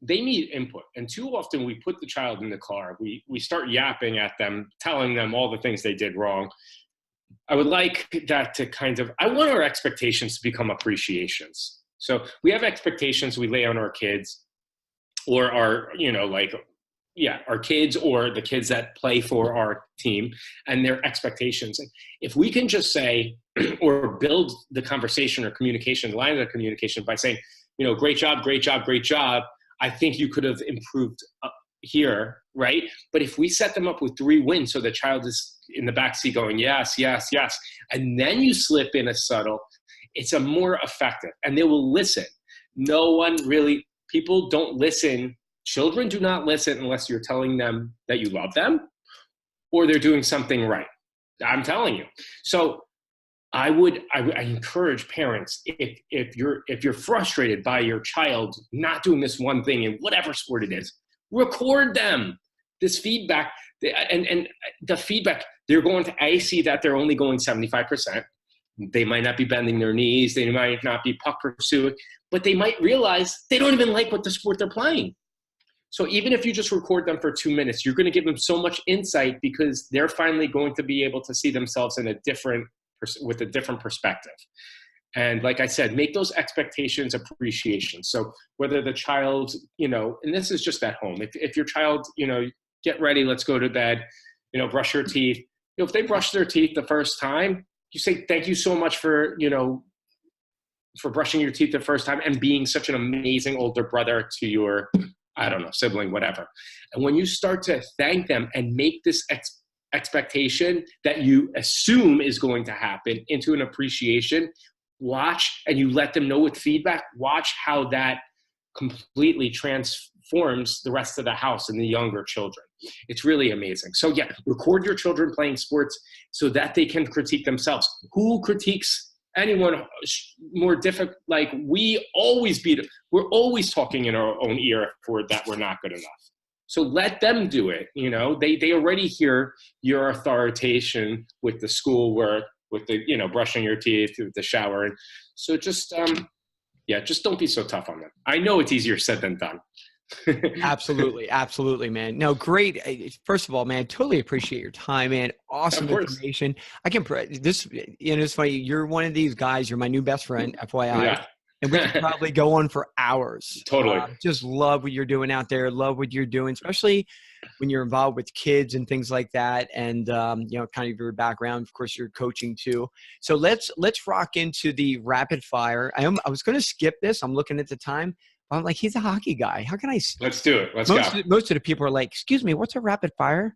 they need input. And too often we put the child in the car. We start yapping at them, telling them all the things they did wrong. I would like that to I want our expectations to become appreciations. So we have expectations we lay on our kids or our kids or the kids that play for our team and their expectations. And if we can just say, or build the conversation or communication, the line of communication by saying, great job, great job, great job. I think you could have improved here, right? But if we set them up with 3 wins, so the child is in the backseat going, yes, yes, yes, and then you slip in a subtle, it's a more effective, and they will listen. People don't listen. Children do not listen unless you're telling them that you love them or they're doing something right. I'm telling you. So I encourage parents, if you're frustrated by your child not doing this one thing in whatever sport it is, record them. This feedback, and the feedback, I see that they're only going 75%. They might not be bending their knees. They might not be puck pursuing, but they might realize they don't even like what the sport they're playing. So even if you just record them for 2 minutes, you're going to give them so much insight because they're finally going to be able to see themselves with a different perspective. And like I said, make those expectations appreciation. So whether the child, and this is just at home, if your child, get ready, let's go to bed, brush your teeth. If they brush their teeth the first time, you say, thank you so much for brushing your teeth the first time and being such an amazing older brother to your, sibling, whatever. And when you start to thank them and make this expectation that you assume is going to happen into an appreciation, watch, and you let them know with feedback, watch how that completely transforms the rest of the house and the younger children. It's really amazing. So yeah, record your children playing sports so that they can critique themselves. Who critiques anyone more difficult? We're always talking in our own ear for that we're not good enough. So let them do it. They already hear your authorization with the schoolwork, with the, brushing your teeth, with the shower. And so just don't be so tough on them. I know it's easier said than done. Absolutely, man. No, great. First of all, man, totally appreciate your time, man. Awesome information. It's funny. You're one of these guys. You're my new best friend, FYI. Yeah. And we could probably go on for hours. Totally. Just love what you're doing out there. Love what you're doing, especially when you're involved with kids and things like that. And, kind of your background. Of course, you're coaching too. So let's rock into the rapid fire. I was going to skip this. I'm looking at the time. I'm like, he's a hockey guy. How can I? Let's do it. Let's go. Most of the people are like, excuse me, what's a rapid fire?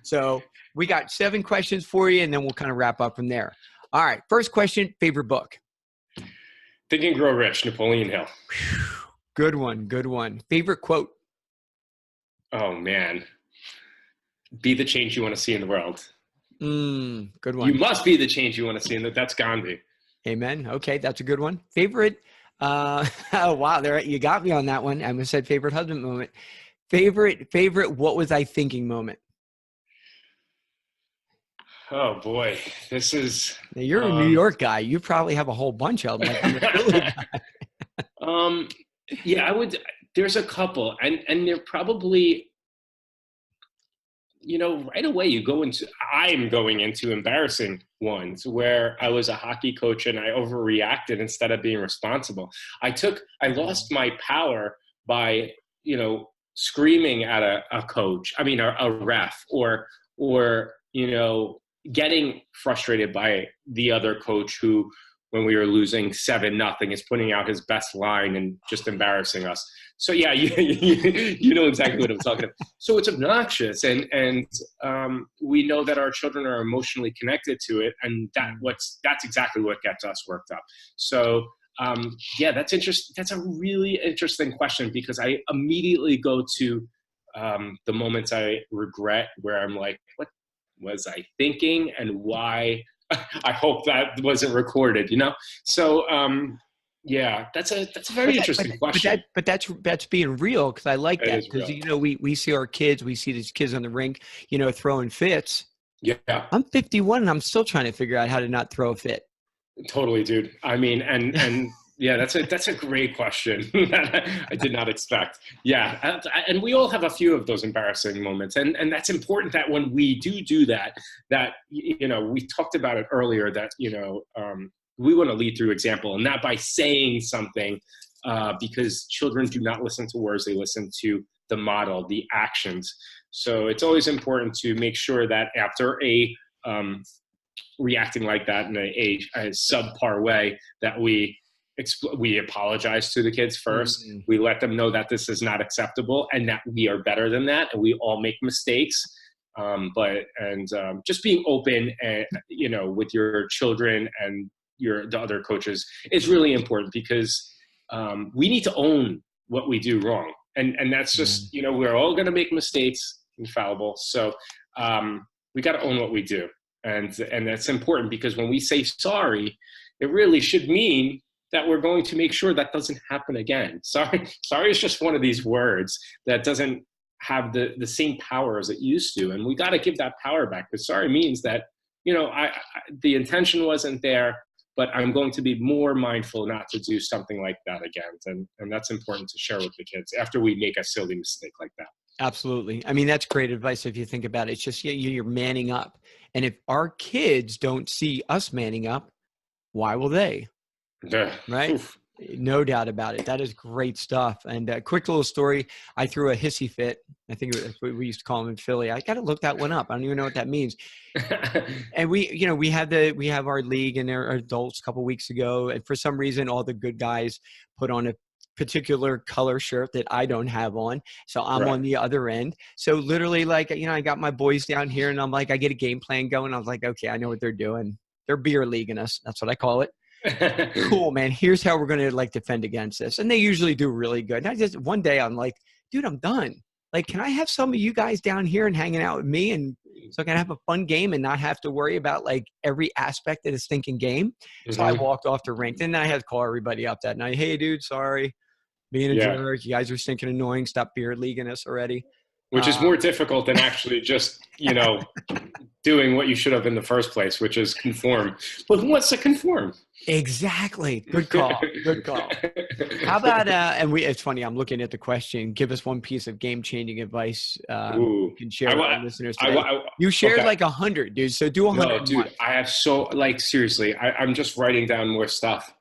So we got 7 questions for you, and then we'll kind of wrap up from there. All right. First question, favorite book? Think and Grow Rich, Napoleon Hill. Good one. Favorite quote? Oh, man. Be the change you want to see in the world. Good one. You must be the change you want to see in the world. That's Gandhi. Amen. Okay, that's a good one. Favorite? Oh, wow. There, you got me on that one. I almost said favorite husband moment. Favorite, what was I thinking moment? Oh boy, this is. Now, you're a New York guy. You probably have a whole bunch of them. Yeah, I would. There's a couple, and they're probably, right away I'm going into embarrassing ones where I was a hockey coach and I overreacted instead of being responsible. I lost my power by, screaming at a coach. I mean, a ref, or getting frustrated by the other coach who when we were losing 7-0, is putting out his best line and just embarrassing us. So yeah, you know exactly what I'm talking about. So it's obnoxious, and we know that our children are emotionally connected to it, and that's exactly what gets us worked up. So yeah, that's interesting. That's a really interesting question, because I immediately go to the moments I regret, where I'm like, what was I thinking, and why? I hope that wasn't recorded, So yeah, that's a very interesting question. But that's being real, because I like that, because real. we see our kids, we see these kids on the rink, throwing fits. Yeah, I'm 51 and I'm still trying to figure out how to not throw a fit. totally, dude. I mean, and yeah, that's a great question that I did not expect. Yeah, and we all have a few of those embarrassing moments, and that's important that when we do that we talked about it earlier, that we want to lead through example, and not by saying something, because children do not listen to words; they listen to the model, the actions. So it's always important to make sure that after reacting like that in a subpar way, that we apologize to the kids first. Mm-hmm. We let them know that this is not acceptable, and that we are better than that, and we all make mistakes. Just being open, and with your children and the other coaches is really important, because we need to own what we do wrong, and that's just we're all going to make mistakes, infallible. So we got to own what we do, and that's important, because when we say sorry, it really should mean that we're going to make sure that doesn't happen again. Sorry is just one of these words that doesn't have the same power as it used to, and we got to give that power back, because sorry means that the intention wasn't there, but I'm going to be more mindful not to do something like that again. And that's important to share with the kids after we make a silly mistake like that. Absolutely. I mean, that's great advice if you think about it. It's just you're manning up. And if our kids don't see us manning up, why will they? Right? Oof. No doubt about it. That is great stuff. And a quick little story. I threw a hissy fit. I think that's what we used to call them in Philly. I got to look that one up. I don't even know what that means. And we have our league and our adults a couple weeks ago. And for some reason, all the good guys put on a particular color shirt that I don't have on. So I'm on the other end. So literally, I got my boys down here, and I'm like, I get a game plan going. I was like, okay, I know what they're doing. They're beer leaguing us. That's what I call it. Cool, man. Here's how we're going to defend against this. And they usually do really good. And one day I'm like, dude, I'm done. Can I have some of you guys down here and hanging out with me, and so I can have a fun game and not have to worry about every aspect of the stinking game? Mm-hmm. So I walked off the rink, and then I had to call everybody up that night. Hey, dude, sorry, being a jerk. You guys are stinking annoying. Stop beer leaguing us already. Which is more difficult than actually just, doing what you should have in the first place, which is conform. But who wants to conform? Exactly. Good call. Good call. How about, it's funny, I'm looking at the question, give us one piece of game-changing advice you can share with our listeners today. You shared 100, dude, so do 100. No, dude, I have seriously, I'm just writing down more stuff.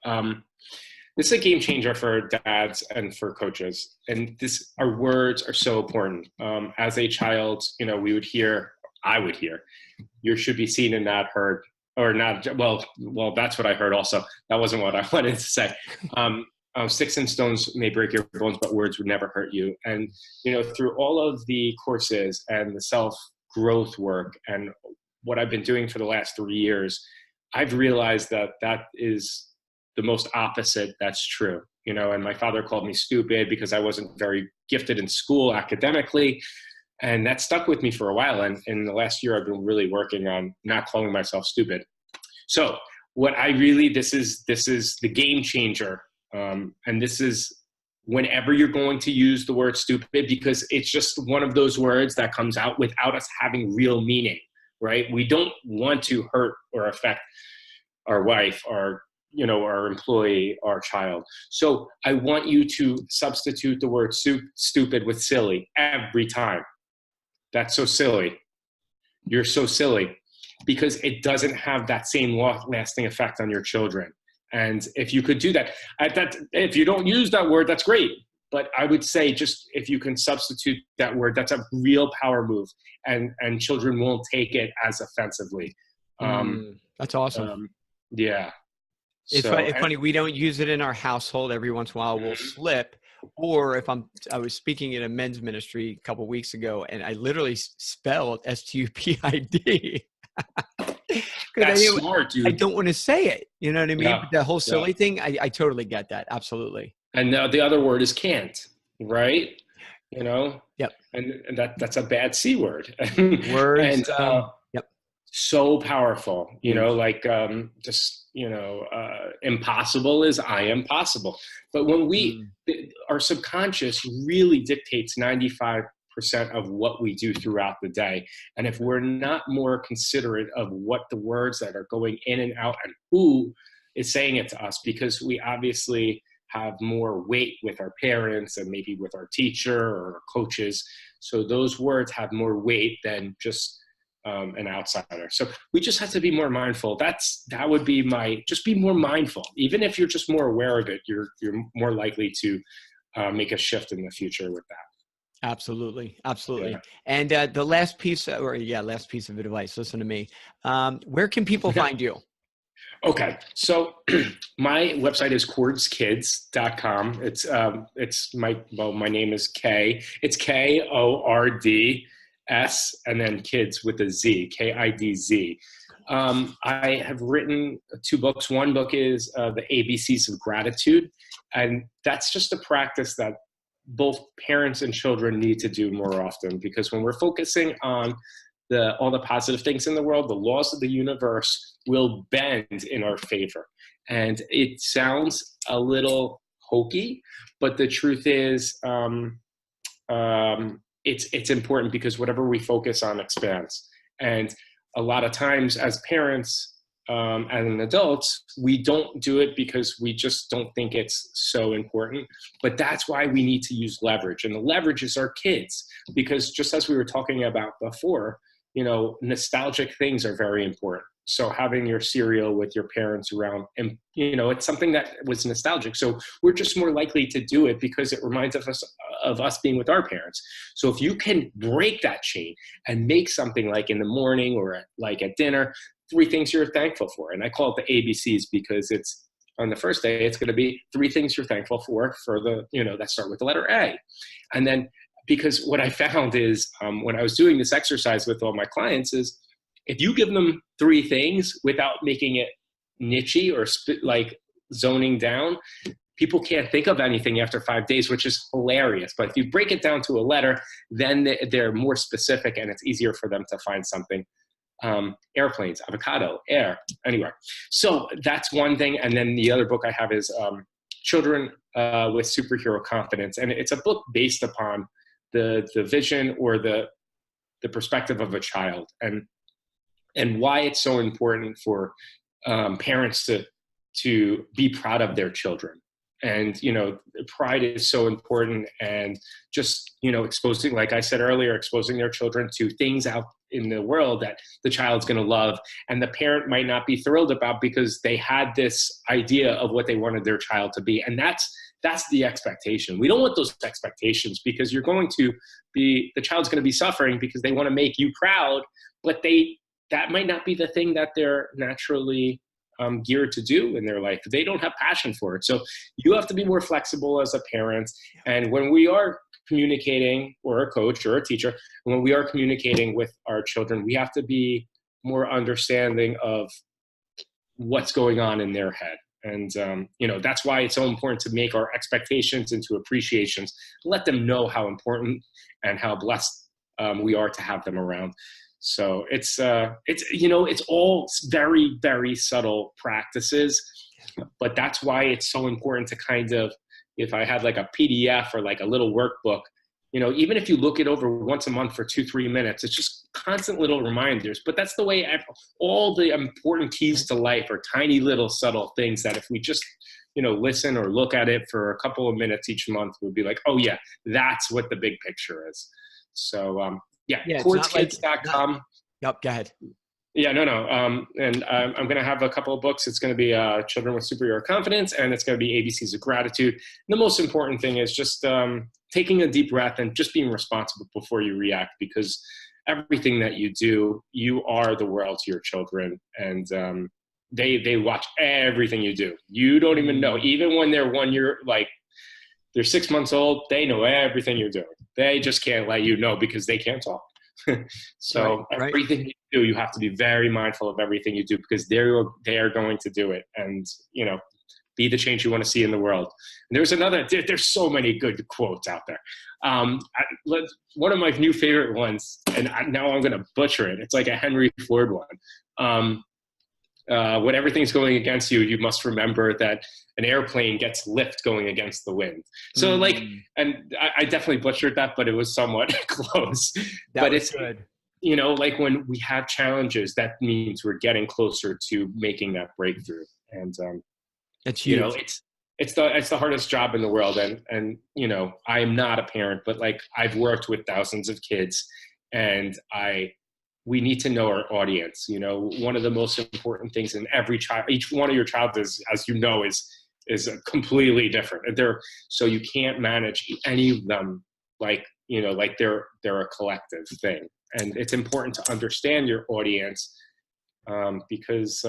This is a game changer for dads and for coaches. And our words are so important. As a child, I would hear, you should be seen and not heard, or not. Well, that's what I heard also. That wasn't what I wanted to say. Sticks and stones may break your bones, but words would never hurt you. And, through all of the courses and the self-growth work and what I've been doing for the last 3 years, I've realized that is the most opposite that's true. And my father called me stupid because I wasn't very gifted in school academically. And that stuck with me for a while. And in the last year, I've been really working on not calling myself stupid. So this is the game changer. And this is whenever you're going to use the word stupid, because it's just one of those words that comes out without us having real meaning, right? We don't want to hurt or affect our wife, our employee, our child. So I want you to substitute the word stupid with silly every time. That's so silly. You're so silly, because it doesn't have that same lasting effect on your children. And if you could do that, if you don't use that word, that's great. But I would say, just if you can substitute that word, that's a real power move, and children won't take it as offensively. That's awesome. Yeah. It's So, funny. We don't use it in our household. Every once in a while, we'll slip. Or if I was speaking at a men's ministry a couple of weeks ago, and I literally spelled STUPID. that's smart, I dude. don't want to say it. You know what I mean? Yeah. But the whole Yeah. silly thing, I totally get that. Absolutely. And the other word is can't, right? You know, Yep. and that's a bad C word. Words. And Yep. so powerful, you know, Huge. like just, impossible is I am possible. But when our subconscious really dictates 95% of what we do throughout the day. And if we're not more considerate of what the words that are going in and out and who is saying it to us, because we obviously have more weight with our parents and maybe with our teacher or our coaches. So those words have more weight than just an outsider. So we just have to be more mindful. That would be just be more mindful. Even if you're just more aware of it, you're more likely to make a shift in the future with that. Absolutely. Absolutely. Yeah. And the last piece of advice, listen to me. Where can people find you? Okay. So my website is kordskids.com. My name is K. It's KORDS and then kids with a Z, KIDZ. I have written 2 books. One book is The ABCs of Gratitude. And that's just a practice that both parents and children need to do more often, because when we're focusing on all the positive things in the world, the laws of the universe will bend in our favor. And it sounds a little hokey, but the truth is it's important, because whatever we focus on expands. And a lot of times as parents and adults, we don't do it because we just don't think it's so important. But that's why we need to use leverage. And the leverage is our kids, because just as we were talking about before, nostalgic things are very important. So having your cereal with your parents around, and it's something that was nostalgic. So we're just more likely to do it because it reminds us of us being with our parents. So if you can break that chain and make something like in the morning or like at dinner, 3 things you're thankful for. And I call it the ABCs because it's on the first day, it's going to be 3 things you're thankful for that start with the letter A. And then, because what I found is when I was doing this exercise with all my clients is, if you give them 3 things without making it niche-y or like zoning down, people can't think of anything after 5 days, which is hilarious. But if you break it down to a letter, then they're more specific and it's easier for them to find something. Airplanes, avocado, air, anywhere. So that's one thing. And then the other book I have is Children with Superhero Confidence. And it's a book based upon the vision or the perspective of a child, and why it's so important for parents to be proud of their children. And, pride is so important, and just, exposing, like I said earlier, exposing their children to things out in the world that the child's going to love. And the parent might not be thrilled about because they had this idea of what they wanted their child to be. And that's the expectation. We don't want those expectations, because the child's going to be suffering because they want to make you proud, but that might not be the thing that they're naturally geared to do in their life. They don't have passion for it. So you have to be more flexible as a parent. And when we are communicating, or a coach or a teacher, when we are communicating with our children, we have to be more understanding of what's going on in their head. And, that's why it's so important to make our expectations into appreciations, let them know how important and how blessed we are to have them around. So it's all very, very subtle practices, but that's why it's so important to kind of, if I had like a PDF or like a little workbook, even if you look it over once a month for 2-3 minutes, it's just constant little reminders. But that's the way all the important keys to life are tiny little subtle things that if we just, listen or look at it for a couple of minutes each month, we'll be like, oh yeah, that's what the big picture is. So, kordskids.com. Yep, go ahead. Yeah, no. And I'm going to have a couple of books. It's going to be Children with Superhero Confidence, and it's going to be ABCs of Gratitude. And the most important thing is just taking a deep breath and just being responsible before you react, because everything that you do, you are the world to your children. And they watch everything you do. You don't even know. Even when they're 1 year, like they're 6 months old, they know everything you're doing. They just can't let you know because they can't talk. So everything you do, you have to be very mindful of everything you do because they are going to do it. And, you know, be the change you want to see in the world. And there's so many good quotes out there. One of my new favorite ones, and now I'm going to butcher it. It's like a Henry Ford one. When everything's going against you, you must remember that an airplane gets lift going against the wind. So like, and I definitely butchered that, but it was somewhat close. But it's good. You know, like when we have challenges, that means we're getting closer to making that breakthrough. And that's huge. You know, it's the hardest job in the world. And you know, I am not a parent, but like I've worked with thousands of kids, and we need to know our audience. You know, one of the most important things in every child, each one of your child is, as you know, is completely different. So you can't manage any of them like, you know, like they're a collective thing. And it's important to understand your audience because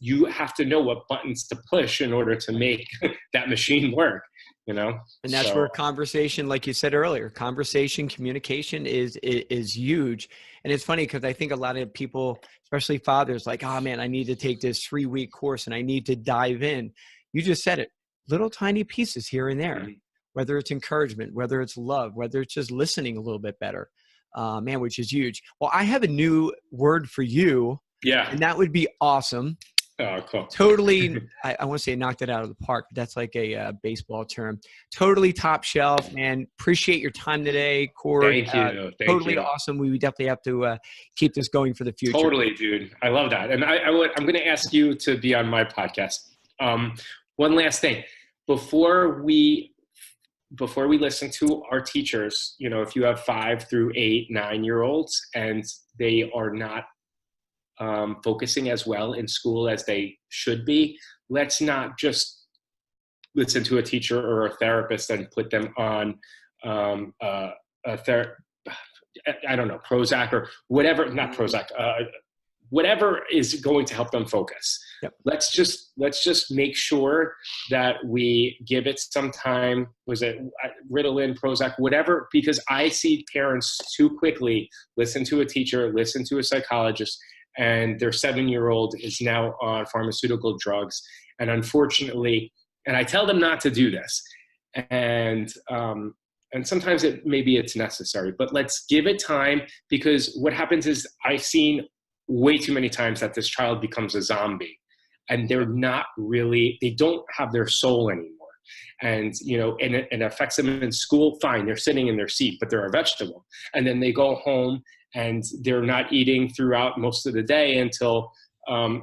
you have to know what buttons to push in order to make that machine work, you know? And that's where conversation, like you said earlier, conversation, communication is huge. And it's funny because I think a lot of people, especially fathers, like, oh man, I need to take this 3-week course and I need to dive in. You just said it, little tiny pieces here and there, whether it's encouragement, whether it's love, whether it's just listening a little bit better, man, which is huge. Well, I have a new word for you. Yeah. And that would be awesome. Oh, cool. Totally. I want to say knocked it out of the park, but that's like a baseball term. Totally top shelf, man. Appreciate your time today, Kord. Thank you. Totally awesome. We definitely have to keep this going for the future. Totally, dude. I love that. And I'm going to ask you to be on my podcast. One last thing. Before we listen to our teachers, you know, if you have 5 through 8, 9-year-olds and they are not focusing as well in school as they should be, let's not just listen to a teacher or a therapist and put them on I don't know, Prozac or whatever, not Prozac, whatever is going to help them focus. Yep. Let's just make sure that we give it some time. Was it Ritalin, Prozac, whatever? Because I see parents too quickly listen to a teacher, listen to a psychologist, and their 7-year-old is now on pharmaceutical drugs. And unfortunately, and I tell them not to do this. And sometimes maybe it's necessary, but let's give it time, because what happens is I've seen way too many times that this child becomes a zombie and they don't have their soul anymore. And, you know, and it affects them in school. Fine, they're sitting in their seat, but they're a vegetable. And then they go home and they're not eating throughout most of the day until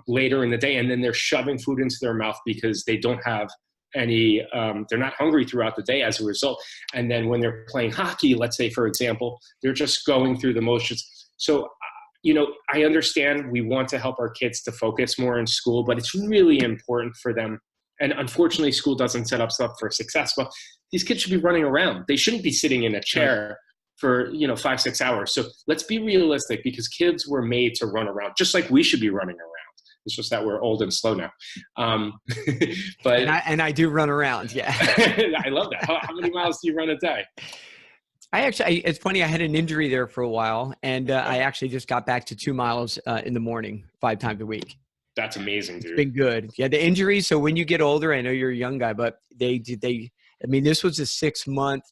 later in the day. And then they're shoving food into their mouth because they don't have any, they're not hungry throughout the day as a result. And then when they're playing hockey, let's say, for example, they're just going through the motions. So, you know, I understand we want to help our kids to focus more in school, but it's really important for them. And unfortunately, school doesn't set us up for success. But these kids should be running around. They shouldn't be sitting in a chair for, 5-6 hours. So let's be realistic, because kids were made to run around, just like we should be running around. It's just that we're old and slow now. But and I do run around. Yeah. I love that. How many miles do you run a day? It's funny. I had an injury there for a while, and I actually just got back to 2 miles in the morning, 5 times a week. That's amazing, dude. It's been good. Yeah, the injuries. So when you get older, I know you're a young guy, but this was a 6-month.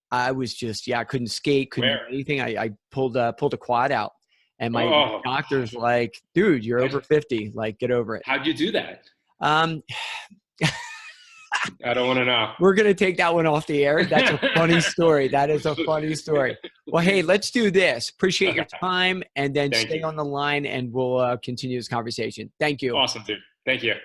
I was just, I couldn't skate, couldn't do anything. I pulled a quad out, and my doctor's like, dude, you're over 50. Like, get over it. How'd you do that? I don't want to know. We're going to take that one off the air. That's a funny story. That is a funny story. Well, hey, let's do this. Appreciate your time, and then stay on the line, and we'll continue this conversation. Thank you. Awesome, dude. Thank you.